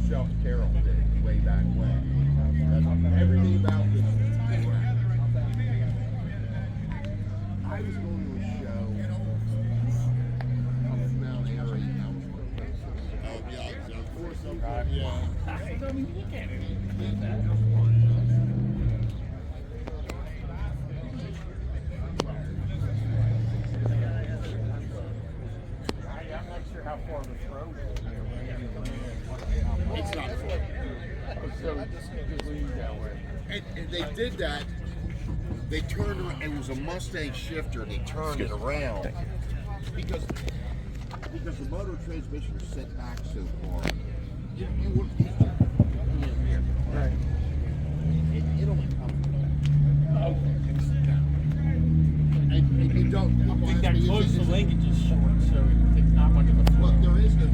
Chuck Carroll did way back when. Everything about this. I was going to a show on Mount Airy. Oh, yeah, of course, yeah. I mean, look at it. I'm not sure how far the throw is. It's not fun. So just lean that way. And they did that. They turned around. It was a Mustang shifter. They turned it around because the motor transmission was set back so far. You would Right. it only comes. And you don't. I think that close the linkage is short, so it's not much of a Well, flow. there is no